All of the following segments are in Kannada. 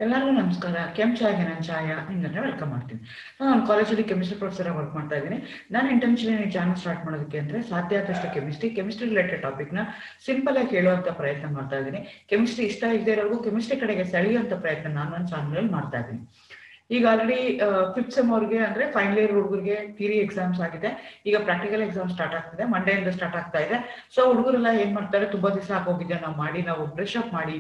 ಎಲ್ಲರಿಗೂ ನಮಸ್ಕಾರ. ಕೆಂಚಾಗೆ ನಾನು ಛಾಯಾ ನಿಮ್ಮನ್ನ ವೆಲ್ಕಮ್ ಮಾಡ್ತೀನಿ. ನಾನು ಕಾಲೇಜಲ್ಲಿ ಕೆಮಿಸ್ಟ್ರಿ ಪ್ರೊಫೆಸರ್ ಆಗಿ ವರ್ಕ್ ಮಾಡ್ತಾ ಇದ್ದೀನಿ. ನಾನು ಇಂಟೆನ್ಷನ್ ಚಾನಲ್ ಸ್ಟಾರ್ಟ್ ಮಾಡೋದಕ್ಕೆ ಅಂದರೆ ಸಾಧ್ಯ ಆದಷ್ಟು ಕೆಮಿಸ್ಟ್ರಿ ರಿಲೇಟೆಡ್ ಟಾಪಿಕ್ನ ಸಿಂಪಲ್ ಆಗಿ ಹೇಳುವಂಥ ಪ್ರಯತ್ನ ಮಾಡ್ತಾ ಇದ್ದೀನಿ. ಕೆಮಿಸ್ಟ್ರಿ ಇಷ್ಟ ಇಲ್ಲದೆ ಇರೋರ್ಗೂ ಕೆಮಿಸ್ಟ್ರಿ ಕಡೆಗೆ ಸೆಳೆಯುವಂಥ ಪ್ರಯತ್ನ ನಾನು ನನ್ನ ಚಾನಲಲ್ಲಿ ಮಾಡ್ತಾ ಇದ್ದೀನಿ. ಈಗ ಆಲ್ರೆಡಿ ಫಿಫ್ತ್ ಸೆಮ್ ಅವ್ರಿಗೆ ಅಂದ್ರೆ ಫೈನಲ್ ಇಯರ್ ಹುಡುಗರಿಗೆ ಥಿಯರಿ ಎಕ್ಸಾಮ್ಸ್ ಆಗಿದೆ. ಈಗ ಪ್ರಾಕ್ಟಿಕಲ್ ಎಕ್ಸಾಮ್ ಸ್ಟಾರ್ಟ್ ಆಗ್ತಿದೆ, ಮಂಡೆಯಿಂದ ಸ್ಟಾರ್ಟ್ ಆಗ್ತಾ ಇದೆ. ಸೊ ಹುಡುಗರೆಲ್ಲ ಏನ್ ಮಾಡ್ತಾರೆ, ತುಂಬಾ ದಿವಸ ಆಗೋಗಿದೆ ನಾವು ಬ್ರಷ್ ಅಪ್ ಮಾಡಿ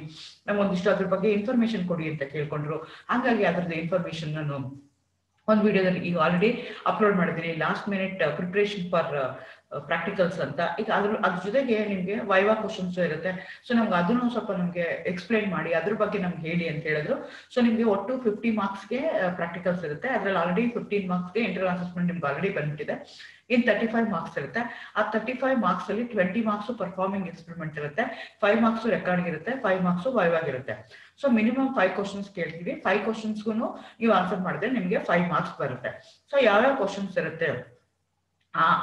ನಮ್ಗೊಂದಿಷ್ಟು ಅದ್ರ ಬಗ್ಗೆ ಇನ್ಫಾರ್ಮೇಶನ್ ಕೊಡಿ ಅಂತ ಕೇಳ್ಕೊಂಡ್ರು. ಹಾಗಾಗಿ ಅದ್ರದ್ದು ಇನ್ಫಾರ್ಮೇಶನ್ ನಾನು ಒಂದು ವಿಡಿಯೋದಲ್ಲಿ ಈಗ ಆಲ್ರೆಡಿ ಅಪ್ಲೋಡ್ ಮಾಡಿದ್ದೀನಿ. Last minute preparation for practicals ಅಂತ. ಈಗ ಅದ್ರ ಜೊತೆಗೆ ನಿಮ್ಗೆ ವೈವಾ ಕ್ವಶನ್ಸ್ ಇರುತ್ತೆ. ಸೊ ನಮ್ಗೆ ಅದನ್ನು ಸ್ವಲ್ಪ ನಮ್ಗೆ ಎಕ್ಸ್ಪ್ಲೈನ್ ಮಾಡಿ ಅದ್ರ ಬಗ್ಗೆ ನಮ್ಗೆ ಹೇಳಿ ಅಂತ ಹೇಳಿದ್ರು. ಸೊ ನಿಮ್ಗೆ ಒಟ್ಟು 50 ಮಾರ್ಕ್ಸ್ಗೆ ಪ್ರಾಕ್ಟಿಕಲ್ಸ್ ಇರುತ್ತೆ. ಅದ್ರಲ್ಲಿ ಆಲ್ರೆಡಿ 15 ಮಾರ್ಕ್ಸ್ಗೆ ಇಂಟರ್ನಲ್ ಅಸೆಸ್ಮೆಂಟ್ ನಿಮ್ಗೆ ಆಲ್ರೆಡಿ ಬಂದ್ಬಿಟ್ಟಿದೆ. ಇನ್ 35 ಮಾರ್ಕ್ಸ್ ಇರುತ್ತೆ. ಆ 35 ಮಾರ್ಕ್ಸ್ ಅಲ್ಲಿ 20 ಮಾರ್ಕ್ಸ್ ಪರ್ಫಾರ್ಮಿಂಗ್ ಎಕ್ಸ್ಪೆರಿಮೆಂಟ್ ಇರುತ್ತೆ, 5 ಮಾರ್ಕ್ಸ್ ರೆಕಾರ್ಡ್ ಇರುತ್ತೆ, 5 ಮಾರ್ಕ್ಸ್ ವೈವಾಗ್ ಇರುತ್ತೆ. ಸೊ ಮಿನಿಮಮ್ 5 ಕ್ವಶನ್ಸ್ ಕೇಳ್ತೀವಿ. 5 ಕ್ವಶನ್ಸ್ಗೂ ನೀವು ಆನ್ಸರ್ ಮಾಡಿದ್ರೆ ನಿಮ್ಗೆ 5 ಮಾರ್ಕ್ಸ್ ಬರುತ್ತೆ. ಸೊ ಯಾವ್ಯಾವ ಕ್ವಶನ್ಸ್ ಇರುತ್ತೆ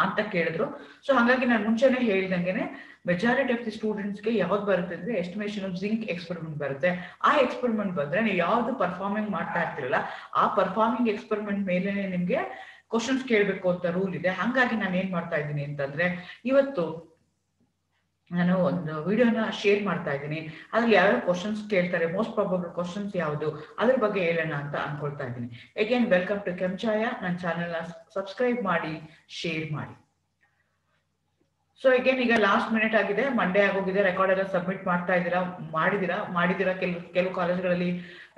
ಅಂತ ಕೇಳಿದ್ರು. ಸೊ ಹಾಗಾಗಿ ನಾನು ಮುಂಚೆನೆ ಹೇಳ್ದಂಗೆನೆ ಮೆಜಾರಿಟಿ ಆಫ್ ದಿ ಸ್ಟೂಡೆಂಟ್ಸ್ಗೆ ಯಾವ್ದು ಬರುತ್ತೆ ಅಂದ್ರೆ ಎಸ್ಟಿಮೇಷನ್ ಆಫ್ ಜಿಂಕ್ ಎಕ್ಸ್ಪೆರಿಮೆಂಟ್ ಬರುತ್ತೆ. ಆ ಎಕ್ಸ್ಪೆರಿಮೆಂಟ್ ಬಂದ್ರೆ ನೀವು ಯಾವ್ದು ಪರ್ಫಾರ್ಮಿಂಗ್ ಮಾಡ್ತಾ ಇರ್ತಿರಲ್ಲ, ಆ ಪರ್ಫಾರ್ಮಿಂಗ್ ಎಕ್ಸ್ಪೆರಿಮೆಂಟ್ ಮೇಲೆ ನಿಮ್ಗೆ ಕ್ವಶನ್ಸ್ ಕೇಳಬೇಕು ಅಂತ ರೂಲ್ ಇದೆ. ಹಾಗಾಗಿ ನಾನು ಏನ್ ಮಾಡ್ತಾ ಇದ್ದೀನಿ ಅಂತಂದ್ರೆ, ಇವತ್ತು ನಾನು ಒಂದು ವಿಡಿಯೋನ ಶೇರ್ ಮಾಡ್ತಾ ಇದ್ದೀನಿ. ಅದ್ರಲ್ಲಿ ಯಾವ್ಯಾವ ಕ್ವಶನ್ಸ್ ಕೇಳ್ತಾರೆ, ಮೋಸ್ಟ್ ಪ್ರಾಬಬಲ್ ಕ್ವಶನ್ಸ್ ಯಾವುದು, ಅದ್ರ ಬಗ್ಗೆ ಹೇಳೋಣ ಅಂತ ಅನ್ಕೊಳ್ತಾ ಇದ್ದೀನಿ. ಅಗೇನ್ ವೆಲ್ಕಮ್ ಟು ಕೆಂಚಾಯ. ನನ್ನ ಚಾನೆಲ್ನ ಸಬ್ಸ್ಕ್ರೈಬ್ ಮಾಡಿ, ಶೇರ್ ಮಾಡಿ. ಸೊ ಅಗೇನ್ ಈಗ ಲಾಸ್ಟ್ ಮಿನಿಟ್ ಆಗಿದೆ, ಮಂಡೇ ಆಗೋಗಿದೆ. ರೆಕಾರ್ಡ್ ಎಲ್ಲ ಸಬ್ಮಿಟ್ ಮಾಡ್ತಾ ಇದ್ದೀರಾ, ಮಾಡಿದಿರಾ. ಕೆಲವು ಕಾಲೇಜ್ಗಳಲ್ಲಿ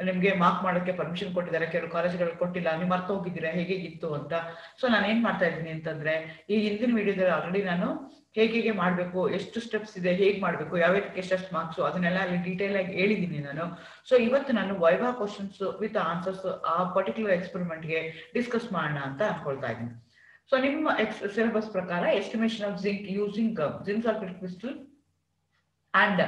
ನಿಮ್ಗೆ ಮಾರ್ಕ್ ಮಾಡೋಕ್ಕೆ ಪರ್ಮಿಷನ್ ಕೊಟ್ಟಿದ್ದಾರೆ, ಕೆಲವು ಕಾಲೇಜ್ಗಳಲ್ಲಿ ಕೊಟ್ಟಿಲ್ಲ. ನೀವು ಮರ್ತು ಹೋಗಿದ್ದೀರಾ ಹೇಗಿತ್ತು ಅಂತ. ಸೊ ನಾನು ಏನ್ ಮಾಡ್ತಾ ಇದ್ದೀನಿ ಅಂತಂದ್ರೆ, ಈ ಹಿಂದಿನ ವಿಡಿಯೋದಲ್ಲಿ ಆಲ್ರೆಡಿ ನಾನು ಹೇಗೆ ಮಾಡಬೇಕು, ಎಷ್ಟು ಸ್ಟೆಪ್ಸ್ ಇದೆ, ಹೇಗೆ ಮಾಡಬೇಕು, ಯಾವ್ಯಾವಕ್ಕೆ ಎಷ್ಟೆಷ್ಟು ಮಾರ್ಕ್ಸು, ಅದನ್ನೆಲ್ಲ ಅಲ್ಲಿ ಡೀಟೇಲ್ ಆಗಿ ಹೇಳಿದ್ದೀನಿ ನಾನು. ಸೊ ಇವತ್ತು ನಾನು ವೈವಾ ಕ್ವಶನ್ಸ್ ವಿತ್ ಆನ್ಸರ್ಸ್ ಆ ಪರ್ಟಿಕ್ಯುಲರ್ ಎಕ್ಸ್ಪೆರಿಮೆಂಟ್ಗೆ ಡಿಸ್ಕಸ್ ಮಾಡೋಣ ಅಂತ ಅನ್ಕೊಳ್ತಾ ಇದ್ದೀನಿ. ಸೊ ನಿಮ್ಮ ಸಿಲೆಬಸ್ ಪ್ರಕಾರ estimation of zinc using zinc sulphate crystal and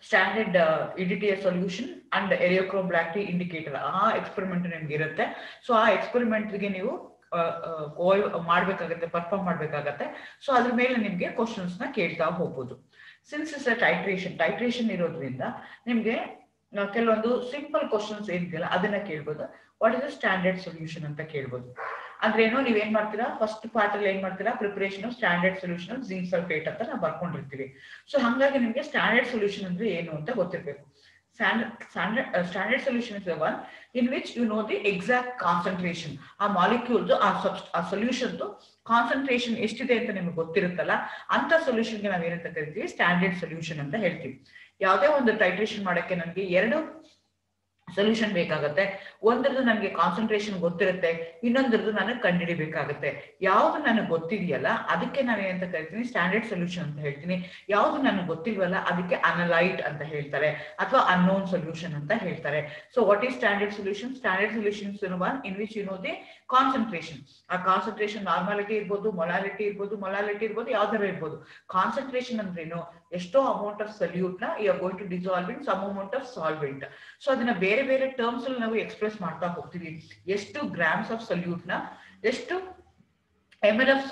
standard EDTA solution and eriochrome black T indicator, ಆ ಎಕ್ಸ್ಪೆರಿಮೆಂಟ್ ನಿಮ್ಗೆ ಇರುತ್ತೆ. ಸೊ ಆ ಎಕ್ಸ್ಪೆರಿಮೆಂಟ್ಗೆ ನೀವು ಮಾಡ್ಬೇಕಾಗತ್ತೆ, ಪರ್ಫಾರ್ಮ್ ಮಾಡ್ಬೇಕಾಗತ್ತೆ. ಸೊ ಅದ್ರ ಮೇಲೆ ನಿಮ್ಗೆ ಕ್ವಶನ್ಸ್ ನ ಕೇಳ್ತಾ ಹೋಗ್ಬೋದು. ಸಿನ್ಸ್ ಇಸ್ ಅ ಟೈಟ್ರೇಷನ್ ಇರೋದ್ರಿಂದ ನಿಮ್ಗೆ ಕೆಲವೊಂದು ಸಿಂಪಲ್ ಕ್ವಶನ್ಸ್ ಏನಿದೆಯಲ್ಲ ಅದನ್ನ ಕೇಳ್ಬೋದು. What is a standard solution ಅಂತ ಕೇಳ್ಬೋದು. ಅಂದ್ರೆ ಏನೋ ನೀವೇನ್ ಮಾಡ್ತೀರಾ, ಫಸ್ಟ್ ಪಾರ್ಟ್ ಅಲ್ಲಿ ಏನ್ ಮಾಡ್ತೀರಾ, preparation of standard solution of zinc sulphate ಅಂತ ನಾವು ಬರ್ಕೊಂಡಿರ್ತೀವಿ. ಸೊ ಹಾಗಾಗಿ ನಿಮ್ಗೆ ಸ್ಟ್ಯಾಂಡರ್ಡ್ ಸೊಲ್ಯೂಷನ್ ಅಂದ್ರೆ ಏನು ಅಂತ ಗೊತ್ತಿರ್ಬೇಕು. Standard solution is the one in which you know the exact concentration. ಆ ಮಾಲಿಕ್ಯೂಲ್ಸ್ ಆ ಸೊಲ್ಯೂಷನ್ ಕಾನ್ಸಂಟ್ರೇಷನ್ ಎಷ್ಟಿದೆ ಅಂತ ನಿಮ್ಗೆ ಗೊತ್ತಿರುತ್ತಲ್ಲ, ಅಂತ ಸೊಲ್ಯೂಷನ್ಗೆ ನಾವೇನಂತ ಕರಿತೀವಿ, ಸ್ಟ್ಯಾಂಡರ್ಡ್ ಸೊಲ್ಯೂಷನ್ ಅಂತ ಹೇಳ್ತೀವಿ. ಯಾವುದೇ ಒಂದು ಟೈಟ್ರೇಷನ್ ಮಾಡಕ್ಕೆ ನಮ್ಗೆ 2 ಸೊಲ್ಯೂಷನ್ ಬೇಕಾಗತ್ತೆ. ಒಂದ್ರದ್ದು ನನಗೆ ಕಾನ್ಸಂಟ್ರೇಷನ್ ಗೊತ್ತಿರುತ್ತೆ, ಇನ್ನೊಂದ್ರದ್ದು ನನಗೆ ಕಂಡುಹಿಡಿಬೇಕಾಗತ್ತೆ. ಯಾವ್ದು ನನಗೆ ಗೊತ್ತಿದೆಯಲ್ಲ ಅದಕ್ಕೆ ನಾವೇನಂತ ಕರಿತೀನಿ, ಸ್ಟ್ಯಾಂಡರ್ಡ್ ಸೊಲ್ಯೂಷನ್ ಅಂತ ಹೇಳ್ತೀನಿ. ಯಾವ್ದು ನನಗೆ ಗೊತ್ತಿಲ್ವಲ್ಲ ಅದಕ್ಕೆ ಅನಲೈಟ್ ಅಂತ ಹೇಳ್ತಾರೆ, ಅಥವಾ ಅನ್ನೋನ್ ಸೊಲ್ಯೂಷನ್ ಅಂತ ಹೇಳ್ತಾರೆ. So what is standard solution? Standard solution one in which you know the concentration. ಆ ಕಾನ್ಸಂಟ್ರೇಷನ್ ನಾರ್ಮಾಲಿಟಿ ಇರ್ಬೋದು, ಮೊಲಾಲಿಟಿ ಇರ್ಬೋದು, ಯಾವ್ದಾರ ಇರ್ಬೋದು. ಕಾನ್ಸಂಟ್ರೇಷನ್ ಅಂದ್ರೇನು, ಎಷ್ಟೋ ಅಮೌಂಟ್ ಆಫ್ ಸಲ್ಯೂಟ್ ನ you are going to dissolve in some amount of solvent. So ಅದನ್ನ ಬೇರೆ ಬೇರೆ ಟರ್ಮ್ಸ್ ಅಲ್ಲಿ ನಾವು ಎಕ್ಸ್ಪ್ರೆಸ್ ಮಾಡ್ತಾ ಹೋಗ್ತೀವಿ. ಎಷ್ಟು ಗ್ರಾಮ್ಸ್ ಆಫ್ ಸಲ್ಯೂಟ್ ನ, ಎಷ್ಟು ml ಆಫ್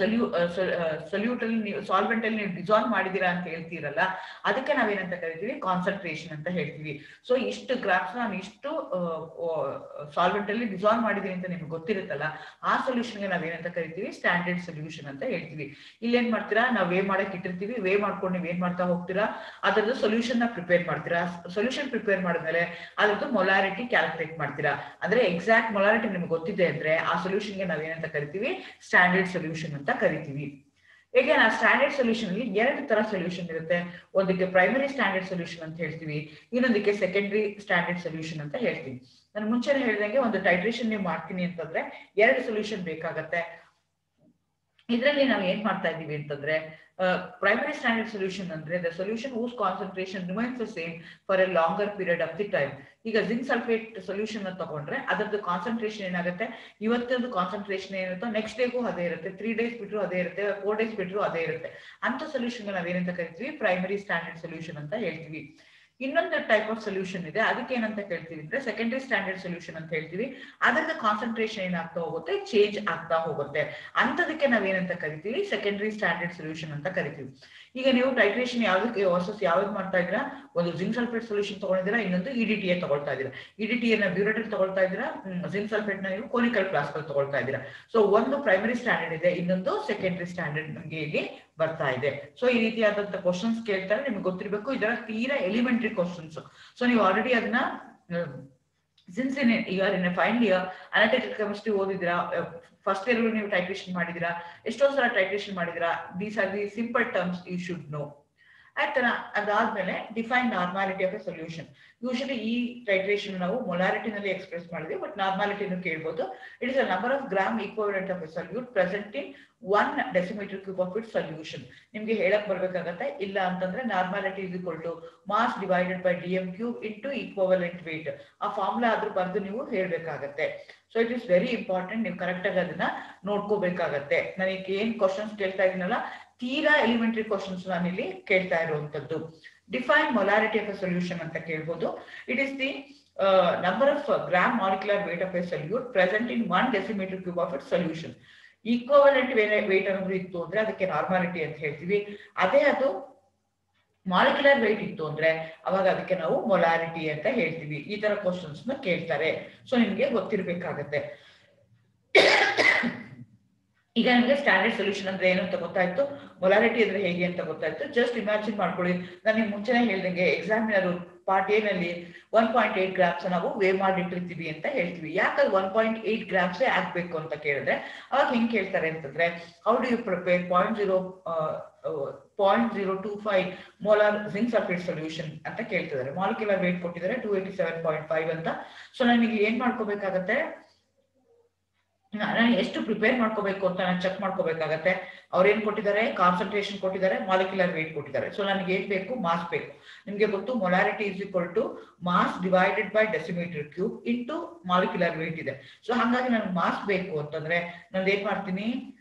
ಸಲ್ಯೂಟ್ ಅಲ್ಲಿ ನೀವು ಸಾಲ್ವೆಂಟ್ ಅಲ್ಲಿ ನೀವು ಡಿಸಾಲ್ವ್ ಮಾಡಿದೀರಾ ಅಂತ ಹೇಳ್ತೀರಲ್ಲ, ಅದಕ್ಕೆ ನಾವೇನಂತ ಕರಿತೀವಿ, ಕಾನ್ಸಂಟ್ರೇಷನ್ ಅಂತ ಹೇಳ್ತೀವಿ. ಸೊ ಇಷ್ಟು ಗ್ರಾಮ್ಸ್ ನಾನು ಇಷ್ಟು ಸಾಲ್ವೆಂಟ್ ಅಲ್ಲಿ ಡಿಸಾಲ್ವ್ ಮಾಡಿದೀನಿ ಅಂತ ನಿಮ್ಗೆ ಗೊತ್ತಿರುತ್ತಲ್ಲ, ಆ ಸೊಲ್ಯೂಷನ್ಗೆ ನಾವೇನಂತ ಕರಿತೀವಿ, ಸ್ಟ್ಯಾಂಡರ್ಡ್ ಸೊಲ್ಯೂಷನ್ ಅಂತ ಹೇಳ್ತೀವಿ. ಇಲ್ಲೇನ್ ಮಾಡ್ತೀರಾ, ನಾವು ವೇ ಮಾಡಕ್ ಇಟ್ಟಿರ್ತೀವಿ, ವೇ ಮಾಡ್ಕೊಂಡು ನೀವ್ ಏನ್ ಮಾಡ್ತಾ ಹೋಗ್ತೀರಾ, ಅದರದ್ದು ಸೊಲ್ಯೂಷನ್ ನ ಪ್ರಿಪೇರ್ ಮಾಡ್ತೀರಾ. ಸೊಲ್ಯೂಷನ್ ಪ್ರಿಪೇರ್ ಮಾಡಿದ್ಮೇಲೆ ಅದ್ರದ್ದು ಮೊಲಾರಿಟಿ ಕ್ಯಾಲ್ಕುಲೇಟ್ ಮಾಡ್ತೀರಾ. ಅಂದ್ರೆ ಎಕ್ಸಾಕ್ಟ್ ಮೊಲಾರಿಟಿ ನಿಮ್ಗೆ ಗೊತ್ತಿದೆ ಅಂದ್ರೆ ಆ ಸೊಲ್ಯೂಷನ್ಗೆ ನಾವೇನಂತ ಕರಿತೀವಿ, ಸ್ಟ್ಯಾಂಡರ್ಡ್ ಸೊಲ್ಯೂಷನ್ ಅಂತ ಕರಿತೀವಿ. ಈಗ ಆ ಸ್ಟ್ಯಾಂಡರ್ಡ್ ಸೊಲ್ಯೂಷನ್ ಅಲ್ಲಿ 2 ತರ ಸೊಲ್ಯೂಷನ್ ಇರುತ್ತೆ. ಒಂದಕ್ಕೆ ಪ್ರೈಮರಿ ಸ್ಟ್ಯಾಂಡರ್ಡ್ ಸೊಲ್ಯೂಷನ್ ಅಂತ ಹೇಳ್ತೀವಿ, ಇನ್ನೊಂದಕ್ಕೆ ಸೆಕೆಂಡರಿ ಸ್ಟ್ಯಾಂಡರ್ಡ್ ಸೊಲ್ಯೂಷನ್ ಅಂತ ಹೇಳ್ತೀವಿ. ನಾನು ಮುಂಚೆನೆ ಹೇಳಿದಂಗೆ ಒಂದು ಟೈಟ್ರೇಷನ್ ನೀವು ಮಾಡ್ತೀನಿ ಅಂತಂದ್ರೆ 2 ಸೊಲ್ಯೂಷನ್ ಬೇಕಾಗತ್ತೆ. ಇದರಲ್ಲಿ ನಾವು ಏನ್ ಮಾಡ್ತಾ ಇದೀವಿ ಅಂತಂದ್ರೆ, ಪ್ರೈಮರಿ ಸ್ಟ್ಯಾಂಡರ್ಡ್ ಸೊಲ್ಯೂಷನ್ ಅಂದ್ರೆ the solution whose concentration remains the same for a longer period of the time. ಈಗ ಜಿಂಕ್ ಸಲ್ಫೇಟ್ ಸೊಲ್ಯೂಷನ್ ತಗೊಂಡ್ರೆ ಅದರದ್ದು ಕಾನ್ಸಂಟ್ರೇಷನ್ ಏನಾಗುತ್ತೆ, ಇವತ್ತದ್ದು ಕಾನ್ಸಂಟ್ರೇಷನ್ ಏನಿರುತ್ತೋ ನೆಕ್ಸ್ಟ್ ಡೇಗೂ ಅದೇ ಇರುತ್ತೆ, 3 ಡೇಸ್ ಬಿಟ್ಟರು ಅದೇ ಇರುತ್ತೆ, 4 ಡೇಸ್ ಬಿಟ್ಟರು ಅದೇ ಇರುತ್ತೆ. ಅಂತ ಸೊಲ್ಯೂಷನ್ ನಾವೇನಂತ ಕರಿತೀವಿ, ಪ್ರೈಮರಿ ಸ್ಟ್ಯಾಂಡರ್ಡ್ ಸೊಲ್ಯೂಷನ್ ಅಂತ ಹೇಳ್ತೀವಿ. ಇನ್ನೊಂದು ಟೈಪ್ ಆಫ್ ಸೊಲ್ಯೂಷನ್ ಇದೆ, ಅದಕ್ಕೆ ಏನಂತ ಕೇಳ್ತೀವಿ ಅಂದ್ರೆ ಸೆಕೆಂಡರಿ ಸ್ಟ್ಯಾಂಡರ್ಡ್ ಸೊಲ್ಯೂಷನ್ ಅಂತ ಹೇಳ್ತೀವಿ. ಅದರ ಕಾನ್ಸಂಟ್ರೇಷನ್ ಏನಾಗ್ತಾ ಹೋಗುತ್ತೆ, ಚೇಂಜ್ ಆಗ್ತಾ ಹೋಗುತ್ತೆ. ಅಂತದಕ್ಕೆ ನಾವೇನಂತ ಕರಿತೀವಿ, ಸೆಕೆಂಡರಿ ಸ್ಟ್ಯಾಂಡರ್ಡ್ ಸೊಲ್ಯೂಷನ್ ಅಂತ ಕರಿತೀವಿ. ಈಗ ನೀವು ಟೈಟ್ರೇಷನ್ ಯಾವ್ದಕ್ಕೆ ವರ್ಸಸ್ ಯಾವ್ದು ಮಾಡ್ತಾ ಇದ್ದೀರಾ, ಒಂದು ಜಿಂಕ್ ಸಲ್ಫೇಟ್ ಸೊಲ್ಯೂಷನ್ ತಗೊಂಡಿದ್ದೀರಾ, ಇನ್ನೊಂದು ಇಡಿಟಿಎ ತಗೊಳ್ತಾ ಇದ್ದೀರಾ. ಇಡಿಟಿಎ ನ ಬ್ಯೂರೇಟರ್ ತಗೊಳ್ತಾ ಇದ್ದೀರಾ, ಜಿಂಕ್ ಸಲ್ಫೇಟ್ ನ ನೀವು ಕೋನಿಕಲ್ ಫ್ಲಾಸ್ಕ್ ಅಲ್ಲಿ ತಗೊಳ್ತಾ ಇದ್ದೀರಾ. ಸೊ ಒಂದು ಪ್ರೈಮರಿ ಸ್ಟ್ಯಾಂಡರ್ಡ್ ಇದೆ, ಇನ್ನೊಂದು ಸೆಕೆಂಡರಿ ಸ್ಟ್ಯಾಂಡರ್ಡ್ ನಮಗೆ ಇಲ್ಲಿ ಬರ್ತಾ ಇದೆ. ಸೊ ಈ ರೀತಿಯಾದಂತ ಕ್ವಶನ್ಸ್ ಕೇಳ್ತಾರೆ, ನಿಮ್ಗೆ ಗೊತ್ತಿರಬೇಕು. ಇದರ ತೀರಾ ಎಲಿಮೆಂಟರಿ ಕ್ವಶನ್ಸ್. ಸೊ ನೀವು ಆಲ್ರೆಡಿ ಅದನ್ನ since you are in final year analytical chemistry ಓದಿದಿರಾ, ಫಸ್ಟ್ ಇಯರ್ ನೀವು ಟೈಟ್ರೇಷನ್ ಮಾಡಿದಿರಾ, ಎಷ್ಟೋ ಸಲ ಟೈಟ್ರೇಷನ್ ಮಾಡಿದಿರಾ. These are the simple terms you should know. ಆಯ್ತಾ? ಅದಾದ್ಮೇಲೆ define normality of a solution. Usually ಈ ಟೈಟ್ರೇಷನ್ ನಾವು ಮೊಲಾರಿಟಿನಲ್ಲಿ ಎಕ್ಸ್ಪ್ರೆಸ್ ಮಾಡಿದ್ವಿ, ಬಟ್ ನಾರ್ಮಾಲಿಟಿನೂ ಕೇಳ್ಬೋದು. It is a number of gram equivalent of a solute present in 1 decimeter cube of its solution. ನಿಮ್ಗೆ ಹೇಳಕ್ ಬರ್ಬೇಕಾಗತ್ತೆ. ಇಲ್ಲ ಅಂತಂದ್ರೆ normality is equal to mass divided by dm cube into equivalent weight. ಆ ಫಾರ್ಮುಲಾ ಆದ್ರೂ ಬರ್ದು ನೀವು ಹೇಳ್ಬೇಕಾಗತ್ತೆ. So it is very important. ನೀವು ಕರೆಕ್ಟ್ ಆಗಿ ಅದನ್ನ ನೋಡ್ಕೋಬೇಕಾಗತ್ತೆ. ನನಗೆ ಏನ್ ಕ್ವಶನ್ಸ್ ಕೇಳ್ತಾ ಇದೀನಲ್ಲ, ತೀರಾ ಎಲಿಮೆಂಟರಿ ಕ್ವಶನ್ಸ್ ನಾನು ಇಲ್ಲಿ ಕೇಳ್ತಾ ಇರುವಂತದ್ದು. Define molarity of a solution ಅಂತ ಕೇಳ್ಬೋದು. It is the number of gram molecular weight of a solute present in 1 decimeter cube of its solution. Equivalent weight ಅನ್ನೋದು ಇತ್ತು ಅಂದ್ರೆ ಅದಕ್ಕೆ ನಾರ್ಮಾಲಿಟಿ ಅಂತ ಹೇಳ್ತೀವಿ. ಅದೇ ಅದು ಮಾಲಿಕ್ಯುಲರ್ ವೇಟ್ ಇತ್ತು ಅಂದ್ರೆ ಅವಾಗ ಅದಕ್ಕೆ ನಾವು ಮೊಲಾರಿಟಿ ಅಂತ ಹೇಳ್ತೀವಿ. ಈ ತರ ಕ್ವಶನ್ಸ್ ನ ಕೇಳ್ತಾರೆ. ಸೊ ನಿಮ್ಗೆ ಗೊತ್ತಿರ್ಬೇಕಾಗತ್ತೆ. ಈಗ ನಿಮ್ಗೆ ಸ್ಟ್ಯಾಂಡರ್ಡ್ ಸೊಲ್ಯೂಷನ್ ಅಂದ್ರೆ ಏನು ಅಂತ ಗೊತ್ತಾಯ್ತು, ಮೊಲಾರಿಟಿ ಅಂದ್ರೆ ಹೇಗೆ ಅಂತ ಗೊತ್ತಾಯ್ತು. ಜಸ್ಟ್ ಇಮ್ಯಾಜಿನ್ ಮಾಡ್ಕೊಳ್ಳಿ, ನಾನು ನಿಮ್ಗೆ ಮುಂಚೆನೆ ಹೇಳ್ದಂಗೆ ಎಕ್ಸಾಮಿನರ್ ಪಾರ್ಟ್ ಎ ನಲ್ಲಿ 1.8 grams ನಾವು ವೇ ಮಾಡಿಟ್ಟಿರ್ತೀವಿ ಅಂತ ಹೇಳ್ತೀವಿ. ಯಾಕಂದ್ರೆ 1.8 grams ಆಗ್ಬೇಕು ಅಂತ ಕೇಳಿದ್ರೆ ಅವಾಗ ಹೆಂಗ್ ಕೇಳ್ತಾರೆ ಅಂತಂದ್ರೆ, how do you prepare 0.025 molar zinc sulphate solution ಅಂತ ಕೇಳ್ತಿದ್ದಾರೆ. ಮಾಲಿಕ್ಯುಲರ್ ವೇಟ್ ಕೊಟ್ಟಿದ್ದಾರೆ 287.5 ಅಂತ. ಸೊ ನನಗೆ ಏನ್ ಮಾಡ್ಕೋಬೇಕಾಗತ್ತೆ, ನಾನು ಎಷ್ಟು ಪ್ರಿಪೇರ್ ಮಾಡ್ಕೋಬೇಕು ಅಂತ ನಾನು ಚೆಕ್ ಮಾಡ್ಕೋಬೇಕಾಗತ್ತೆ. ಅವ್ರೇನ್ ಕೊಟ್ಟಿದ್ದಾರೆ, ಕಾನ್ಸಂಟ್ರೇಷನ್ ಕೊಟ್ಟಿದ್ದಾರೆ, ಮಾಲಿಕ್ಯುಲರ್ ವೇಟ್ ಕೊಟ್ಟಿದ್ದಾರೆ. ಸೊ ನನಗೆ ಏನ್ ಬೇಕು, ಮಾಸ್ ಬೇಕು. ನಿಮ್ಗೆ ಗೊತ್ತು molarity is equal to mass divided by decimetre cube into molecular weight ಇದೆ. ಸೊ ಹಾಗಾಗಿ ನನಗೆ ಮಾಸ್ ಬೇಕು ಅಂತಂದ್ರೆ ನಾನು ಏನ್ ಮಾಡ್ತೀನಿ,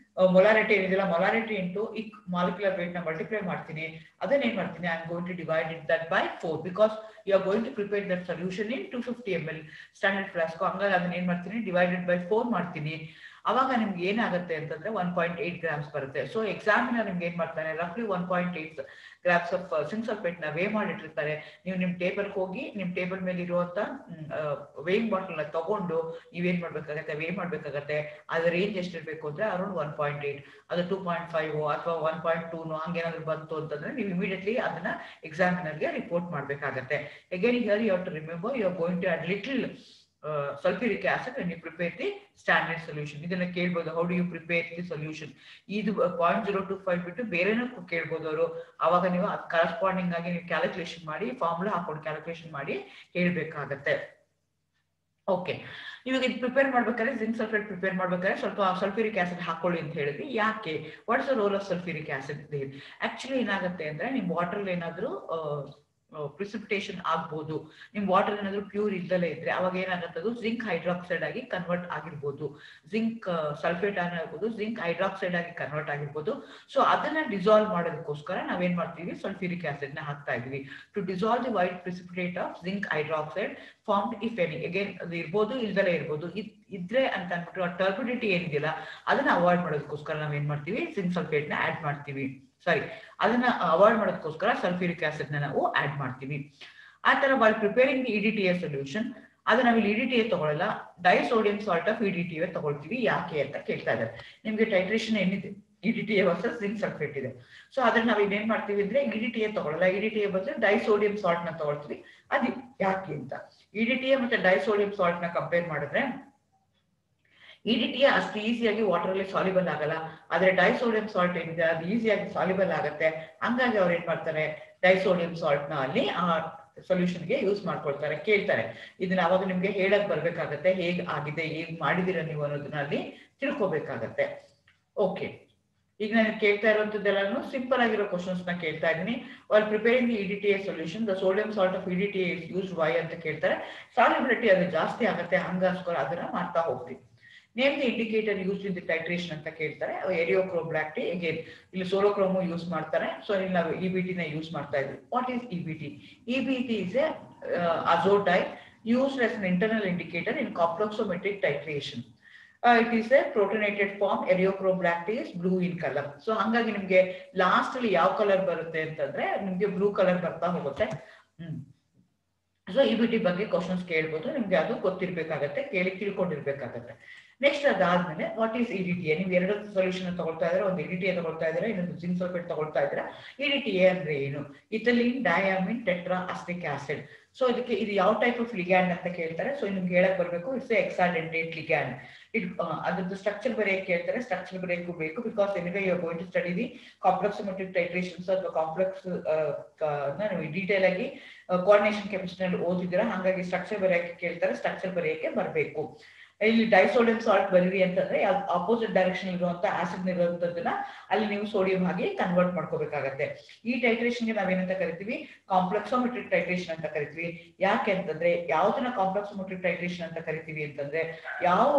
ಮೊಲಾರಿಟಿ ಏನಿದೆಯಲ್ಲ, ಮೊಲಾರಿಟಿ ಇಂಟು ಈ ಮಾಲಿಕ್ಯುಲರ್ ವೇಟ್ ನ ಮಲ್ಟಿಪ್ಲೈ ಮಾಡ್ತೀನಿ. ಅದನ್ನ ಏನ್ ಮಾಡ್ತೀನಿ, I am going to divide it that by 4 because you are going to prepare that solution in 250 ml standard flask. ಹಂಗಾಗಿ ಅದನ್ನ ಏನ್ ಮಾಡ್ತೀನಿ, ಡಿವೈಡೆಡ್ ಬೈ 4 ಮಾಡ್ತೀನಿ. ಅವಾಗ ನಿಮ್ಗೆ ಏನಾಗುತ್ತೆ ಅಂತಂದ್ರೆ 1.8 grams ಬರುತ್ತೆ. ಸೊ ಎಕ್ಸಾಮಿನರ್ ನಿಮ್ಗೆ ಏನ್ ಮಾಡ್ತಾನೆ, ರಫ್ಲಿ 1.8 grams ಆಫ್ ಜಿಂಕ್ ಸಲ್ಫೇಟ್ ನ ವೇ ಮಾಡಿಟ್ಟಿರ್ತಾರೆ. ನೀವು ನಿಮ್ ಟೇಬಲ್ ಹೋಗಿ ನಿಮ್ ಟೇಬಲ್ ಮೇಲೆ ಇರುವಂತ ವೇಯಿಂಗ್ ಬಾಟಲ್ ನ ತಗೊಂಡು ನೀವೇನ್ ಮಾಡ್ಬೇಕಾಗತ್ತೆ, ವೇ ಮಾಡ್ಬೇಕಾಗತ್ತೆ. ಅದ್ರ ರೇಂಜ್ ಎಷ್ಟಿರ್ಬೇಕು ಅಂದ್ರೆ ಅರೌಂಡ್ 1.8, ಅದು 2.5 ಅಥವಾ 1.2 ಹಂಗೇನಾದ್ರು ಬಂತು ಅಂತಂದ್ರೆ ನೀವು ಇಮಿಡಿಯೇಟ್ಲಿ ಅದನ್ನ ಎಕ್ಸಾಮಿನರ್ಗೆ ರಿಪೋರ್ಟ್ ಮಾಡ್ಬೇಕಾಗತ್ತೆ. Again here you have to remember you are going to add little sulfuric acid when you prepare the standard solution. ಇದನ್ನ ಕೇಳ್ಬೋದು, how do you prepare the solution. ಇದು 0.025 ಬಿಟ್ಟು ಬೇರೆನೂ ಕೇಳ್ಬೋದು ಅವರು. ಅವಾಗ ನೀವು ಕರೆಸ್ಪಾಂಡಿಂಗ್ ಆಗಿ ನೀವು ಕ್ಯಾಲ್ಕುಲೇಷನ್ ಮಾಡಿ, ಫಾರ್ಮುಲಾ ಹಾಕೊಂಡು ಕ್ಯಾಲ್ಕುಲೇಷನ್ ಮಾಡಿ ಹೇಳ್ಬೇಕಾಗತ್ತೆ. ಓಕೆ, ಇವಾಗ ಇದು ಪ್ರಿಪೇರ್ ಮಾಡ್ಬೇಕಾದ್ರೆ ಜಿಂಕ್ ಸಲ್ಫೇಟ್ ಪ್ರಿಪೇರ್ ಮಾಡ್ಬೇಕಾದ್ರೆ ಸ್ವಲ್ಪ ಸಲ್ಫ್ಯೂರಿಕ್ ಆಸಿಡ್ ಹಾಕೊಳ್ಳಿ ಅಂತ ಹೇಳಿದ್ವಿ. ಯಾಕೆ, what's the role of sulphuric acid? Actually ಏನಾಗುತ್ತೆ ಅಂದ್ರೆ ನಿಮ್ ವಾಟರ್ ಏನಾದ್ರು ಪ್ರಿಸಿಪಿಟೇಷನ್ ಆಗ್ಬೋದು. ನಿಮ್ ವಾಟರ್ ಏನಾದ್ರು ಪ್ಯೂರ್ ಇದ್ದಲೇ ಇದ್ರೆ ಅವಾಗ ಏನಾಗುತ್ತೆ, ಅದು ಜಿಂಕ್ ಹೈಡ್ರಾಕ್ಸೈಡ್ ಆಗಿ ಕನ್ವರ್ಟ್ ಆಗಿರ್ಬೋದು, ಜಿಂಕ್ ಸಲ್ಫೇಟ್ ಆಗಿರ್ಬೋದು, ಜಿಂಕ್ ಹೈಡ್ರಾಕ್ಸೈಡ್ ಆಗಿ ಕನ್ವರ್ಟ್ ಆಗಿರ್ಬೋದು. ಸೊ ಅದನ್ನ ಡಿಸಾಲ್ವ್ ಮಾಡೋದಕ್ಕೋಸ್ಕರ ನಾವೇನ್ ಮಾಡ್ತೀವಿ, ಸಲ್ಫ್ಯೂರಿಕ್ ಆಸಿಡ್ ನ ಹಾಕ್ತಾ ಇದೀವಿ to dissolve the white precipitate of zinc hydroxide formed if any. Again ಅದು ಇರ್ಬೋದು, ಇಲ್ದಲೇ ಇರ್ಬೋದು. ಇದ್ರೆ ಅಂತ ಅಂದ್ಬಿಟ್ಟು ಆ ಟರ್ಬಿಡಿಟಿ ಏನಿದೆಯಲ್ಲ ಅದನ್ನ ಅವಾಯ್ಡ್ ಮಾಡೋದಕ್ಕೋಸ್ಕರ ನಾವೇನ್ ಮಾಡ್ತೀವಿ, ಜಿಂಕ್ ಸಲ್ಫೇಟ್ ನ ಆಡ್ ಮಾಡ್ತೀವಿ. ಅದನ್ನ ಅವಾಯ್ಡ್ ಮಾಡೋದಕ್ಕೋಸ್ಕರ ಸಲ್ಫ್ಯೂರಿಕ್ ಆಸಿಡ್ ನ ನಾವು ಆಡ್ ಮಾಡ್ತೀವಿ. ಆ ತರ ವೈಲ್ ಪ್ರಿಪೇರಿಂಗ್ ದಿ ಇಡಿಟಿಎ ಸೊಲ್ಯೂಷನ್, ಅದು ನಾವಿಲ್ಲಿ ಇಡಿಟಿಎ ತಗೊಳ್ಳಲ್ಲ, ಡೈಸೋಡಿಯಂ ಸಾಲ್ಟ್ ಆಫ್ ಇಡಿಟಿಎ ತಗೊಳ್ತೀವಿ. ಯಾಕೆ ಅಂತ ಕೇಳ್ತಾ ಇದ್ದಾರೆ. ನಿಮ್ಗೆ ಟೈಟ್ರೇಷನ್ ಏನಿದೆ, ಇಡಿಟಿಎ ವರ್ಸಸ್ ಜಿಂಕ್ ಸಲ್ಫೇಟ್ ಇದೆ. ಸೊ ಅದನ್ನ ನಾವು ಇನ್ನೇನ್ ಮಾಡ್ತೀವಿ ಅಂದ್ರೆ ಇಡಿಟಿಎ ತಗೊಳ್ಳಲ್ಲ, ಇಡಿಟಿಎ ಬದಲು ಡೈಸೋಡಿಯಂ ಸಾಲ್ಟ್ ನ ತಗೊಳ್ತೀವಿ. ಅದು ಯಾಕೆ ಅಂತ, ಇಡಿಟಿಎ ಮತ್ತೆ ಡೈಸೋಡಿಯಂ ಸಾಲ್ಟ್ ನ ಕಂಪೇರ್ ಮಾಡಿದ್ರೆ ಇಡಿಟಿಎ ಅಷ್ಟು ಈಸಿಯಾಗಿ ವಾಟರ್ ಅಲ್ಲಿ ಸಾಲ್ಯುಬಲ್ ಆಗಲ್ಲ, ಆದ್ರೆ ಡೈಸೋಡಿಯಂ ಸಾಲ್ಟ್ ಏನಿದೆ ಅದು ಈಸಿಯಾಗಿ ಸಾಲ್ಯುಬಲ್ ಆಗುತ್ತೆ. ಹಂಗಾಗಿ ಅವ್ರು ಏನ್ ಮಾಡ್ತಾರೆ, ಡೈಸೋಡಿಯಂ ಸಾಲ್ಟ್ ನ ಅಲ್ಲಿ ಆ ಸೊಲ್ಯೂಷನ್ ಗೆ ಯೂಸ್ ಮಾಡ್ಕೊಳ್ತಾರೆ. ಕೇಳ್ತಾರೆ ಇದನ್ನ, ಅವಾಗ ನಿಮ್ಗೆ ಹೇಳಕ್ ಬರ್ಬೇಕಾಗತ್ತೆ, ಹೇಗ್ ಆಗಿದೆ, ಹೇಗ್ ಮಾಡಿದಿರ ನೀವು ಅನ್ನೋದನ್ನ ಅಲ್ಲಿ ತಿಳ್ಕೊಬೇಕಾಗತ್ತೆ. ಓಕೆ, ಈಗ ನಾನು ಕೇಳ್ತಾ ಇರುವಂತದ್ದೆಲ್ಲಾನು ಸಿಂಪಲ್ ಆಗಿರೋ ಕ್ವಶನ್ಸ್ ನ ಕೇಳ್ತಾ ಇದೀನಿ. while preparing the EDTA solution the sodium salt of EDTA is used why ಅಂತ ಕೇಳ್ತಾರೆ. ಸಾಲ್ಯುಬಿಲಿಟಿ ಅದು ಜಾಸ್ತಿ ಆಗುತ್ತೆ, ಹಂಗೋಸ್ಕರ ಅದನ್ನ ಮಾಡ್ತಾ ಹೋಗ್ತೀವಿ. Name the indicator used in the titration ಅಂತ ಕೇಳ್ತಾರೆ. ಎರಿಯೋಕ್ರೋಮ್ ಬ್ಲಾಕ್ ಟೀ, ಅಗೇನ್ ಇಲ್ಲಿ ಸೋಲೋಕ್ರೋಮು ಯೂಸ್ ಮಾಡ್ತಾರೆ. ಸೊ ಇಲ್ಲಿ ನಾವು ಇಬಿಟಿ ನ ಯೂಸ್ ಮಾಡ್ತಾ ಇದ್ವಿ. What is EBT? EBT is a azo dye used as an internal indicator in compleximetric titration. It is a protonated form. Eriochrome lactase blue in colour. So ಹಂಗಾಗಿ ನಿಮ್ಗೆ ಲಾಸ್ಟ್ ಅಲ್ಲಿ ಯಾವ ಕಲರ್ ಬರುತ್ತೆ ಅಂತಂದ್ರೆ ನಿಮ್ಗೆ ಬ್ಲೂ ಕಲರ್ ಬರ್ತಾ ಹೋಗುತ್ತೆ. ಸೊ ಇಬಿಟಿ ಬಗ್ಗೆ ಕ್ವಶನ್ಸ್ ಕೇಳ್ಬೋದು, ನಿಮ್ಗೆ ಅದು ಗೊತ್ತಿರ್ಬೇಕಾಗತ್ತೆ, ಕೇಳಿ ತಿಳ್ಕೊಂಡಿರ್ಬೇಕಾಗತ್ತೆ. ನೆಕ್ಸ್ಟ್ ಅದಾದ್ಮೇಲೆ ವಾಟ್ ಈಸ್ ಇಡಿಟಿಎ. ನೀವು ಎರಡು ಸೊಲ್ಯೂಷನ್ ತಗೊಳ್ತಾ ಇದ್ರೆ, ಒಂದು ಇಡಿಟಿಎ ತಗೊಳ್ತಾ ಇದ್ರೆ, ಇನ್ನೊಂದು ಜಿಂಕ್ ಸಲ್ಫೇಟ್ ತಗೊಳ್ತಾ ಇದ್ರೆ. ಇಡಿಟಿಎ ಅಂದ್ರೆ ಏನು? Ethylene diamine tetra acetic acid. So ಇದಕ್ಕೆ ಇದು ಯಾವ ಟೈಪ್ ಆಫ್ ಲಿಗ್ಯಾಂಡ್ ಅಂತ ಕೇಳ್ತಾರೆ. ಸೊ ನಿಮ್ಗೆ ಹೇಳಕ್ ಬರ್ಬೇಕು, ಇಟ್ಸ್ ಎಕ್ಸಾಡೆಂಟೇಟ್ ಲಿಗ್ಯಾಂಡ್. ಅದ್ರದ್ದು ಸ್ಟ್ರಕ್ಚರ್ ಬರೆಯಕ್ಕೆ ಕೇಳ್ತಾರೆ, ಸ್ಟ್ರಕ್ಚರ್ ಬರೆಯಕ್ಕೂ ಬೇಕು. Because anyway you are going to study the complexometric titrations ಅಥವಾ ಕಾಂಪ್ಲೆಕ್ಸ್ ನೀವು ಡೀಟೇಲ್ ಆಗಿ ಕೋಆರ್ಡಿನೇಷನ್ ಕೆಮಿಸ್ಟ್ರಿ ಓದಿದ್ದೀರಾ, ಹಾಗಾಗಿ ಸ್ಟ್ರಕ್ಚರ್ ಬರೆಯಕ್ಕೆ ಕೇಳ್ತಾರೆ, ಸ್ಟ್ರಕ್ಚರ್ ಬರೆಯಕ್ಕೆ ಬರಬೇಕು. ಇಲ್ಲಿ ಡೈಸೋಡಿಯಂ ಸಾಲ್ಟ್ ಬರೀರಿ ಅಂತಂದ್ರೆ ಆಪೋಸಿಟ್ ಡೈರೆಕ್ಷನ್ ಇರುವಂತ ಆಸಿಡ್ ಇರುವಂತದನ್ನ ಅಲ್ಲಿ ನೀವು ಸೋಡಿಯಂ ಆಗಿ ಕನ್ವರ್ಟ್ ಮಾಡ್ಕೋಬೇಕಾಗತ್ತೆ. ಈ ಟೈಟ್ರೇಷನ್ ಗೆ ನಾವೇನಂತ ಕರಿತೀವಿ? ಕಾಂಪ್ಲೆಕ್ಸೋಮೆಟ್ರಿಕ್ ಟೈಟ್ರೇಷನ್ ಅಂತ ಕರಿತೀವಿ. ಯಾಕೆ ಅಂತಂದ್ರೆ ಯಾವ್ದನ್ನ ಕಾಂಪ್ಲೆಕ್ಸೋಮೆಟ್ರಿಕ್ ಟೈಟ್ರೇಷನ್ ಅಂತ ಕರಿತೀವಿ ಅಂತಂದ್ರೆ, ಯಾವ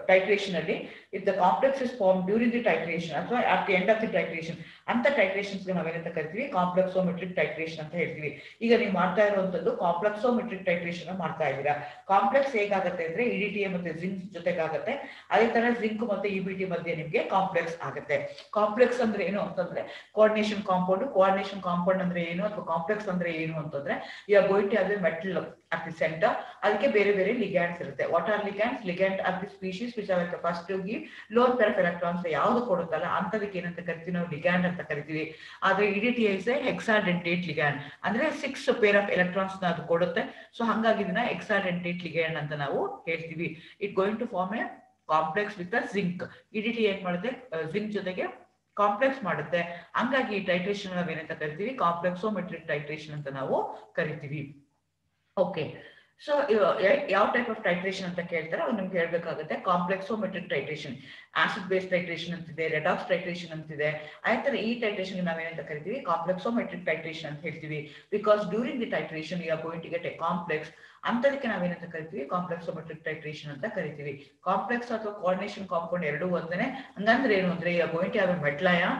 titration ಅಲ್ಲಿ if the complex is formed during the titration ಅಥವಾ at the end of the titration ಅಂತ ಟೈಟ್ರೇಷನ್ಸ್ ಗೆ ನಾವೇನಂತ ಕರಿತೀವಿ? ಕಾಂಪ್ಲೆಕ್ಸೋಮೆಟ್ರಿಕ್ ಟೈಟ್ರೇಷನ್ ಅಂತ ಹೇಳ್ತೀವಿ. ಈಗ ನೀವು ಮಾಡ್ತಾ ಇರುವಂತದ್ದು ಕಾಂಪ್ಲೆಕ್ಸೋಮೆಟ್ರಿಕ್ ಟೈಟ್ರೇಷನ್ ಮಾಡ್ತಾ ಇದ್ದೀರಾ. ಕಾಂಪ್ಲೆಕ್ಸ್ ಹೇಗಾಗುತ್ತೆ ಅಂದ್ರೆ ಇಡಿಟಿಎ ಮತ್ತೆ ಜಿಂಕ್ ಜೊತೆಗಾಗತ್ತೆ, ಅದೇ ತರ ಜಿಂಕ್ ಮತ್ತೆ ಇಬಿಟಿ ಮಧ್ಯೆ ನಿಮ್ಗೆ ಕಾಂಪ್ಲೆಕ್ಸ್ ಆಗುತ್ತೆ. ಕಾಂಪ್ಲೆಕ್ಸ್ ಅಂದ್ರೆ ಏನು ಅಂತಂದ್ರೆ ಕೋಆರ್ಡಿನೇಷನ್ ಕಾಂಪೌಂಡ್. ಕೋಆರ್ಡಿನೇಷನ್ ಕಾಂಪೌಂಡ್ ಅಂದ್ರೆ ಏನು ಅಥವಾ ಕಾಂಪ್ಲೆಕ್ಸ್ ಅಂದ್ರೆ ಏನು ಅಂತಂದ್ರೆ you are going to have a metal at the center. ಅದಕ್ಕೆ ಬೇರೆ ಬೇರೆ ಲಿಗ್ಯಾಂಡ್ಸ್ ಇರುತ್ತೆ. What are ligands? Ligand are the species which are capacity to give lone pair of electrons. ಯಾವ್ದು ಕೊಡುತ್ತಲ್ಲ ಅಂತದಕ್ಕೆ ಏನಂತ ಕರಿತೀವಿ? ನಾವು ಲಿಗ್ಯಾಂಡ್ ಅಂತ ಕರಿತೀವಿ. ಆದ್ರೆ ಇಡಿಟಿಎ ಇಸ್ ಎ ಹೆಕ್ಸಾಡೆಂಟೇಟ್ ಲಿಗ್ಯಾಂಡ್, ಅಂದ್ರೆ 6 ಪೇರ್ ಆಫ್ ಎಲೆಕ್ಟ್ರಾನ್ಸ್ ನ ಅದು ಕೊಡುತ್ತೆ. ಸೊ ಹಾಗಾಗಿ ಇದನ್ನ ಹೆಕ್ಸಾಡೆಂಟೇಟ್ ಲಿಗ್ಯಾಂಡ್ ಅಂತ ನಾವು ಹೇಳ್ತೀವಿ. It going to form a complex with zinc. EDTA ಏನ್ ಮಾಡುತ್ತೆ? ಜಿಂಕ್ ಜೊತೆಗೆ ಕಾಂಪ್ಲೆಕ್ಸ್ ಮಾಡುತ್ತೆ. ಹಂಗಾಗಿ ಈ ಟೈಟ್ರೇಷನ್ ನಾವೇನಂತ ಕರಿತೀವಿ? ಕಾಂಪ್ಲೆಕ್ಸೋಮೆಟ್ರಿಕ್ ಟೈಟ್ರೇಷನ್ ಅಂತ ನಾವು ಕರಿತೀವಿ. ಓಕೆ, ಸೊ ಯಾವ ಟೈಪ್ ಆಫ್ ಟೈಟ್ರೇಷನ್ ಅಂತ ಕೇಳ್ತಾರೆ ಅದು ನಿಮ್ಗೆ ಹೇಳ್ಬೇಕಾಗುತ್ತೆ. Complexometric titration, acid base titration ಅಂತಿದೆ, ರೆಡಾಕ್ಸ್ ಟೈಟ್ರೇಷನ್ ಅಂತಿದೆ. ಅದೇ ತರ ಈ ಟೈಟ್ರೇಷನ್ ನಾವೇನಂತ ಕರಿತೀವಿ? ಕಾಂಪ್ಲೆಕ್ಸೋಮೆಟ್ರಿಕ್ ಟೈಟ್ರೇಷನ್ ಅಂತ ಹೇಳ್ತೀವಿ. Because during the titration you are going to get a complex. ಅಂತದಕ್ಕೆ ನಾವೇನಂತ ಕರಿತೀವಿ? ಕಾಂಪ್ಲೆಕ್ಸೋಮೆಟ್ರಿಕ್ ಟೈಟ್ರೇಷನ್ ಅಂತ ಕರಿತೀವಿ. ಕಾಂಪ್ಲೆಕ್ಸ್ ಅಥವಾ ಕೋಆರ್ಡಿನೇಷನ್ ಕಾಂಪೌಂಡ್ ಎರಡೂ ಒಂದೇನೆ. ಹಂಗಂದ್ರೆ ಏನು ಅಂದ್ರೆ you are going to have a metal ion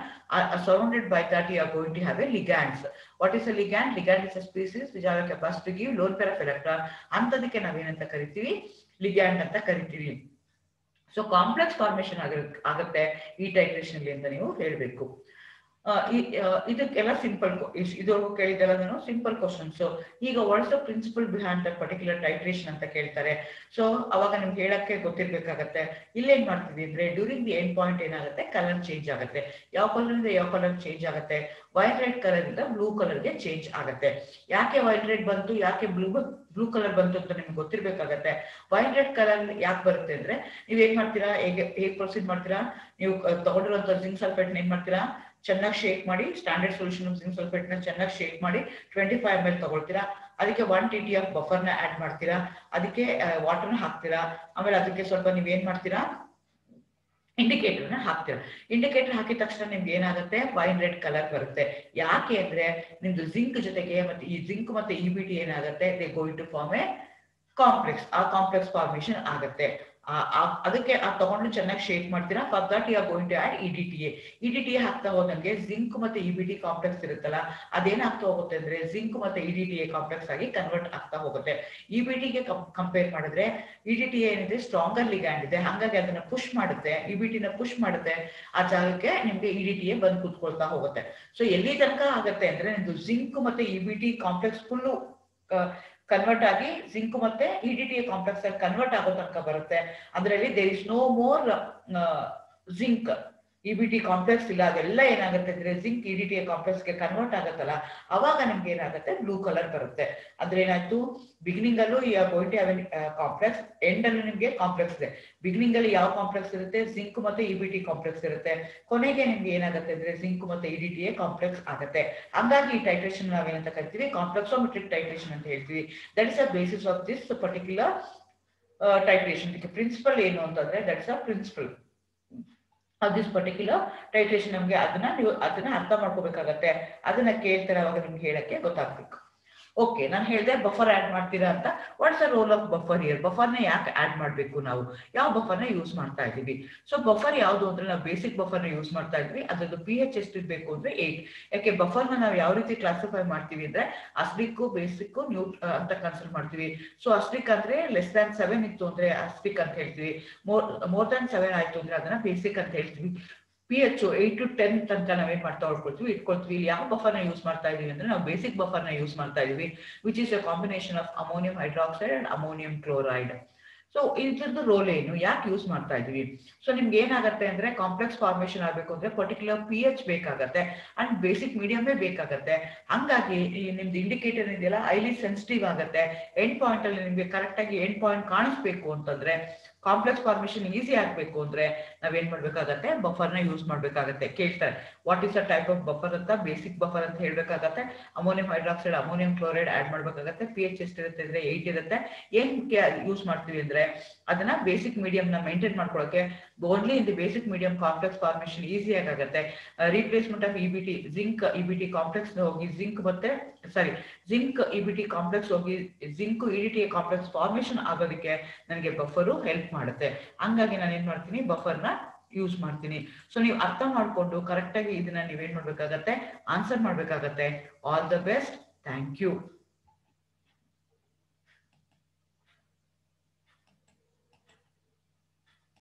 surrounded by that you are going to have a ligands. What is a ligand? Ligand is a species which have a capacity to give lone pair of electron. ಅಂತದಕ್ಕೆ ನಾವೇನಂತ ಕರಿತೀವಿ? ಲಿಗ್ಯಾಂಡ್ ಅಂತ ಕರಿತೀವಿ. ಸೊ ಕಾಂಪ್ಲೆಕ್ಸ್ ಫಾರ್ಮೇಶನ್ ಆಗುತ್ತೆ ಈ ಟೈಟ್ರೇಷನ್ ಅಲ್ಲಿ ಅಂತ ನೀವು ಹೇಳ್ಬೇಕು. ಇದಕ್ಕೆಲ್ಲ ಸಿಂಪಲ್, ಇದುವರೆಗೂ ಕೇಳಿದೆಲ್ಲ ನಾನು ಸಿಂಪಲ್ ಕ್ವಶನ್ಸ್. ಈಗ what's the principle behind the particular titration ಅಂತ ಕೇಳ್ತಾರೆ. ಸೊ ಅವಾಗ ನಿಮ್ಗೆ ಹೇಳಕ್ಕೆ ಗೊತ್ತಿರ್ಬೇಕಾಗತ್ತೆ. ಇಲ್ಲೇನ್ ಮಾಡ್ತೀವಿ ಅಂದ್ರೆ ಡ್ಯೂರಿಂಗ್ ದಿ ಎಂಡ್ ಪಾಯಿಂಟ್ ಏನಾಗುತ್ತೆ? ಕಲರ್ ಚೇಂಜ್ ಆಗುತ್ತೆ. ಯಾವ ಕಲರ್ ಇಂದ ಯಾವ ಕಲರ್ ಚೇಂಜ್ ಆಗುತ್ತೆ? ವೈಟ್ ರೆಡ್ ಕಲರ್ ಇಂದ ಬ್ಲೂ ಕಲರ್ಗೆ ಚೇಂಜ್ ಆಗುತ್ತೆ. ಯಾಕೆ ವೈಟ್ ರೆಡ್ ಬಂತು, ಯಾಕೆ ಬ್ಲೂ ಕಲರ್ ಬಂತು ಅಂತ ನಿಮ್ಗೆ ಗೊತ್ತಿರ್ಬೇಕಾಗತ್ತೆ. ವೈಟ್ ರೆಡ್ ಕಲರ್ ಯಾಕೆ ಬರುತ್ತೆ ಅಂದ್ರೆ ನೀವ್ ಏನ್ ಮಾಡ್ತೀರಾ? ಹೇಗೆ ಪ್ರೊಸೀಡ್ ಮಾಡ್ತೀರಾ? ನೀವು ತಗೊಂಡಿರುವಂತ ಜಿಂಕ್ ಸಲ್ಫೇಟ್ ಏನ್ ಮಾಡ್ತೀರಾ? ಚೆನ್ನಾಗಿ ಶೇಕ್ ಮಾಡಿ, ಸ್ಟ್ಯಾಂಡರ್ಡ್ ಸೊಲ್ಯೂಷನ್ ಜಿಂಕ್ ಸಲ್ಫೇಟ್ ನ ಚೆನ್ನಾಗಿ ಶೇಕ್ ಮಾಡಿ 25 ml ತಗೊಳ್ತೀರಾ. ಅದಕ್ಕೆ 1 TT ಆಫ್ ಬಫರ್ ನ ಆಡ್ ಮಾಡ್ತೀರಾ. ಅದಕ್ಕೆ ವಾಟರ್ ನ ಹಾಕ್ತೀರಾ. ಆಮೇಲೆ ಅದಕ್ಕೆ ಸ್ವಲ್ಪ ನೀವ್ ಏನ್ ಮಾಡ್ತೀರಾ? ಇಂಡಿಕೇಟರ್ ನ ಹಾಕ್ತೀರಾ. ಇಂಡಿಕೇಟರ್ ಹಾಕಿದ ತಕ್ಷಣ ನಿಮ್ಗೆ ಏನಾಗುತ್ತೆ? ವೈನ್ ರೆಡ್ ಕಲರ್ ಬರುತ್ತೆ. ಯಾಕೆ ಅಂದ್ರೆ ನಿಮ್ದು ಜಿಂಕ್ ಜೊತೆಗೆ ಮತ್ತೆ ಈ ಜಿಂಕ್ ಮತ್ತೆ ಇಬಿಟಿ ಏನಾಗುತ್ತೆ? They going to form a complex. ಆ ಕಾಂಪ್ಲೆಕ್ಸ್ ಫಾರ್ಮೇಶನ್ ಆಗುತ್ತೆ. ಅದಕ್ಕೆ ತಗೊಂಡು ಚೆನ್ನಾಗಿ ಶೇಕ್ ಮಾಡ್ತೀರಾ. For that you are going to add EDTA. EDTA ಹಾಕ್ತಾ ಹೋದಂಗೆ ಜಿಂಕ್ ಮತ್ತೆ ಇಬಿಟಿ ಕಾಂಪ್ಲೆಕ್ಸ್ ಇರುತ್ತಲ್ಲ, ಅದೇನಾಗ್ತಾ ಹೋಗುತ್ತೆ ಅಂದ್ರೆ ಜಿಂಕ್ ಮತ್ತೆ ಇಡಿಟಿಎ ಕಾಂಪ್ಲೆಕ್ಸ್ ಆಗಿ ಕನ್ವರ್ಟ್ ಆಗ್ತಾ ಹೋಗುತ್ತೆ. ಇಬಿಟಿಗೆ ಕಂಪೇರ್ ಮಾಡಿದ್ರೆ ಇಡಿಟಿಎ ಏನಿದೆ? ಸ್ಟ್ರಾಂಗರ್ ಲಿಗ್ಯಾಂಡ್ ಇದೆ, ಹಾಗಾಗಿ ಅದನ್ನ ಪುಷ್ ಮಾಡುತ್ತೆ, ಇಬಿಟಿನ ಪುಷ್ ಮಾಡುತ್ತೆ. ಆ ಜಾಗಕ್ಕೆ ನಿಮ್ಗೆ ಇಡಿಟಿಎ ಬಂದು ಕೂತ್ಕೊಳ್ತಾ ಹೋಗುತ್ತೆ. ಸೊ ಎಲ್ಲಿ ತನಕ ಆಗುತ್ತೆ ಅಂದ್ರೆ ನಿಮ್ದು ಜಿಂಕ್ ಮತ್ತೆ ಇಬಿಟಿ ಕಾಂಪ್ಲೆಕ್ಸ್ ಫುಲ್ಲು ಕನ್ವರ್ಟ್ ಆಗಿ ಜಿಂಕ್ ಮತ್ತೆ ಇಡಿಟಿಎ ಕಾಂಪ್ಲೆಕ್ಸ್ ಅಲ್ಲಿ ಕನ್ವರ್ಟ್ ಆಗೋ ತನಕ ಬರುತ್ತೆ. ಅದರಲ್ಲಿ there is no more zinc EBT complex ಇಲ್ಲ. ಅದೆಲ್ಲ ಏನಾಗುತ್ತೆ ಅಂದ್ರೆ ಜಿಂಕ್ ಇಡಿಟಿಎ ಕಾಂಪ್ಲೆಕ್ಸ್ ಗೆ ಕನ್ವರ್ಟ್ ಆಗುತ್ತಲ್ಲ, ಅವಾಗ ನಿಮ್ಗೆ ಏನಾಗುತ್ತೆ? ಬ್ಲೂ ಕಲರ್ ಬರುತ್ತೆ. ಅಂದ್ರೆ ಏನಾಯ್ತು? ಬಿಗಿನಿಂಗ್ ಅಲ್ಲೂ ಈ going to have a complex, end ಅಲ್ಲೂ ನಿಮ್ಗೆ ಕಾಂಪ್ಲೆಕ್ಸ್ ಇದೆ. ಬಿಗಿನಿಂಗ್ ಅಲ್ಲಿ ಯಾವ ಕಾಂಪ್ಲೆಕ್ಸ್ ಇರುತ್ತೆ? ಜಿಂಕ್ ಮತ್ತೆ ಇಬಿಟಿ ಕಾಂಪ್ಲೆಕ್ಸ್ ಇರುತ್ತೆ. ಕೊನೆಗೆ ನಿಮ್ಗೆ ಏನಾಗುತ್ತೆ ಅಂದ್ರೆ ಜಿಂಕ್ ಮತ್ತೆ ಇಡಿಟಿಎ ಕಾಂಪ್ಲೆಕ್ಸ್ ಆಗುತ್ತೆ. ಹಂಗಾಗಿ ಈ ಟೈಟ್ರೇಷನ್ ನಾವೇನಂತ ಕರಿತೀವಿ? ಕಾಂಪ್ಲೆಕ್ಸೋಮೆಟ್ರಿಕ್ ಟೈಟ್ರೇಷನ್ ಅಂತ ಹೇಳ್ತೀವಿ. That is a basis of this particular titration. ಇದಕ್ಕೆ ಪ್ರಿನ್ಸಿಪಲ್ ಏನು ಅಂತಂದ್ರೆ that's a principle of this particular titration. ನಮ್ಗೆ ಅದನ್ನ ಅರ್ಥ ಮಾಡ್ಕೋಬೇಕಾಗತ್ತೆ. ಅದನ್ನ ಕೇಳ್ತಾರೆ, ಅವಾಗ ನಿಮ್ಗೆ ಹೇಳಕ್ಕೆ ಗೊತ್ತಾಗ್ಬೇಕು. ಓಕೆ, ನಾನು ಹೇಳಿದೆ ಬಫರ್ ಆಡ್ ಮಾಡ್ತೀರಾ ಅಂತ. What's the role of buffer here? ಬಫರ್ನ ಯಾಕೆ ಆಡ್ ಮಾಡಬೇಕು, ನಾವು ಯಾವ ಬಫರ್ನ ಯೂಸ್ ಮಾಡ್ತಾ ಇದೀವಿ? ಸೊ ಬಫರ್ ಯಾವುದು ಅಂದ್ರೆ ನಾವು ಬೇಸಿಕ್ ಬಫರ್ನ ಯೂಸ್ ಮಾಡ್ತಾ ಇದ್ವಿ, ಅದ್ರದ್ದು pH ಎಷ್ಟು ಇರಬೇಕು ಅಂದ್ರೆ 8. ಯಾಕೆ ಬಫರ್ನ ನಾವು ಯಾವ ರೀತಿ ಕ್ಲಾಸಿಫೈ ಮಾಡ್ತೀವಿ ಅಂದ್ರೆ ಅಸಿಡಿಕ್, ಬೇಸಿಕ್, ಅಂತ ಕನ್ಸಿಡರ್ ಮಾಡ್ತೀವಿ. ಸೊ ಅಸಿಡಿಕ್ ಅಂದ್ರೆ ಲೆಸ್ ದ್ಯಾನ್ 7 ಇತ್ತು ಅಂದ್ರೆ ಅಸಿಡಿಕ್ ಅಂತ ಹೇಳ್ತೀವಿ, ಮೋರ್ ದ್ಯಾನ್ 7 ಆಯ್ತು ಅಂದ್ರೆ ಅದನ್ನ ಬೇಸಿಕ್ ಅಂತ ಹೇಳ್ತೀವಿ. pH 8 to 10 ತನಕ ನಾವೇನ್ ಮಾಡ್ತಾ ಇಟ್ಕೊಳ್ತೀವಿ. ಯಾವ ಬಫರ್ನ ಯೂಸ್ ಮಾಡ್ತಾ ಇದೀವಿ ಅಂದ್ರೆ ನಾವು ಬೇಸಿಕ್ ಬಫರ್ನ ಯೂಸ್ ಮಾಡ್ತಾ ಇದೀವಿ, which is A combination of ammonium hydroxide and ammonium chloride. So ಇದ್ರದ್ದು ರೋಲ್ ಏನು, ಯಾಕೆ ಯೂಸ್ ಮಾಡ್ತಾ ಇದೀವಿ? ಸೊ ನಿಮ್ಗೆ ಏನಾಗುತ್ತೆ ಅಂದ್ರೆ ಕಾಂಪ್ಲೆಕ್ಸ್ ಫಾರ್ಮೇಶನ್ ಆಗ್ಬೇಕು ಅಂದ್ರೆ ಪರ್ಟಿಕ್ಯುಲರ್ pH ಬೇಕಾಗತ್ತೆ ಅಂಡ್ ಬೇಸಿಕ್ ಮೀಡಿಯಮೇ ಬೇಕಾಗತ್ತೆ. ಹಂಗಾಗಿ ನಿಮ್ದು ಇಂಡಿಕೇಟರ್ ಇದೆಯಲ್ಲ ಹೈಲಿ ಸೆನ್ಸಿಟಿವ್ ಆಗುತ್ತೆ. ಎಂಡ್ ಪಾಯಿಂಟ್ ಅಲ್ಲಿ ನಿಮ್ಗೆ ಕರೆಕ್ಟ್ ಆಗಿ ಎಂಡ್ ಪಾಯಿಂಟ್ ಕಾಣಿಸ್ಬೇಕು ಅಂತಂದ್ರೆ, ಕಾಂಪ್ಲೆಕ್ಸ್ ಫಾರ್ಮೇಶನ್ ಈಸಿ ಆಗ್ಬೇಕು ಅಂದ್ರೆ ನಾವೇನ್ ಮಾಡ್ಬೇಕಾಗತ್ತೆ, ಬಫರ್ನ ಯೂಸ್ ಮಾಡ್ಬೇಕಾಗತ್ತೆ. ಕೇಳ್ತಾರೆ what is the type of buffer ಅಂತ, ಬೇಸಿಕ್ ಬಫರ್ ಅಂತ ಹೇಳ್ಬೇಕಾಗತ್ತೆ. Ammonium hydroxide, ammonium chloride add ಮಾಡ್ಬೇಕಾಗತ್ತೆ. pH ಎಷ್ಟಿರುತ್ತೆ ಅಂದ್ರೆ 8 ಇರುತ್ತೆ. ಏನ್ ಯೂಸ್ ಮಾಡ್ತೀವಿ ಅಂದ್ರೆ ಅದನ್ನ ಬೇಸಿಕ್ ಮೀಡಿಯಂ ನ ಮೇಂಟೈನ್ ಮಾಡ್ಕೊಳ್ಳೋಕೆ. Only in the basic medium complex formation easy ಆಗುತ್ತೆ. Replacement of EBT, zinc EBT complex ಹೋಗಿ ಜಿಂಕ್ ಇಬಿಟಿ ಕಾಂಪ್ಲೆಕ್ಸ್ ಹೋಗಿ ಜಿಂಕ್ ಇಡಿಟಿ ಕಾಂಪ್ಲೆಕ್ಸ್ ಫಾರ್ಮೇಶನ್ ಆಗೋದಕ್ಕೆ ನನಗೆ ಬಫರು ಹೆಲ್ಪ್ ಮಾಡುತ್ತೆ. ಹಂಗಾಗಿ ನಾನು ಏನ್ ಮಾಡ್ತೀನಿ, ಬಫರ್ನ ಯೂಸ್ ಮಾಡ್ತೀನಿ. ಸೊ ನೀವು ಅರ್ಥ ಮಾಡ್ಕೊಂಡು ಕರೆಕ್ಟ್ ಆಗಿ ಇದನ್ನ ನೀವೇನ್ ಮಾಡ್ಬೇಕಾಗತ್ತೆ, ಆನ್ಸರ್ ಮಾಡ್ಬೇಕಾಗತ್ತೆ. All the best. Thank you.